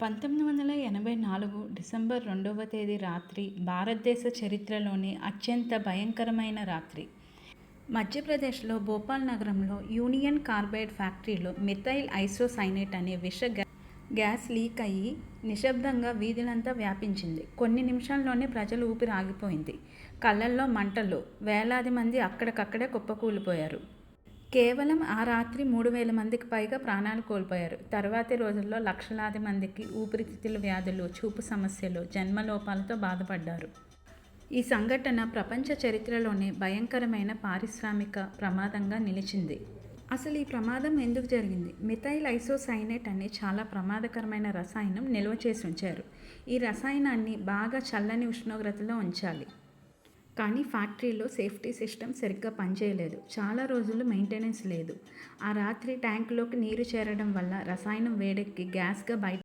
1984 December 2వ తేదీ రాత్రి భారతదేశ చరిత్రలోనే అత్యంత భయంకరమైన రాత్రి. మధ్యప్రదేశ్లో భోపాల్ నగరంలో యూనియన్ కార్బైడ్ ఫ్యాక్టరీలో మిథైల్ ఐసోసైనేట్ అనే విష గ్యాస్ లీక్ అయ్యి నిశ్శబ్దంగా వీధులంతా వ్యాపించింది. కొన్ని నిమిషాల్లోనే ప్రజల ఊపిరి ఆగిపోయింది. కళ్ళల్లో మంటలు, వేలాది మంది అక్కడికక్కడే కుప్పకూలిపోయారు. కేవలం ఆ రాత్రి 3,000 మందికి పైగా ప్రాణాలు కోల్పోయారు. తర్వాతి రోజుల్లో లక్షలాది మందికి ఊపిరితిత్తుల వ్యాధులు, చూపు సమస్యలు, జన్మలోపాలతో బాధపడ్డారు. ఈ సంఘటన ప్రపంచ చరిత్రలోనే భయంకరమైన పారిశ్రామిక ప్రమాదంగా నిలిచింది. అసలు ఈ ప్రమాదం ఎందుకు జరిగింది? మిథైల్ ఐసోసైనేట్ అనే చాలా ప్రమాదకరమైన రసాయనం నిల్వ చేసి ఉంచారు. ఈ రసాయనాన్ని బాగా చల్లని ఉష్ణోగ్రతలో ఉంచాలి. కానీ ఫ్యాక్టరీలో సేఫ్టీ సిస్టమ్ సరిగ్గా పనిచేయలేదు. చాలా రోజులు మెయింటెనెన్స్ లేదు. ఆ రాత్రి ట్యాంకులోకి నీరు చేరడం వల్ల రసాయనం వేడెక్కి గ్యాస్గా బయట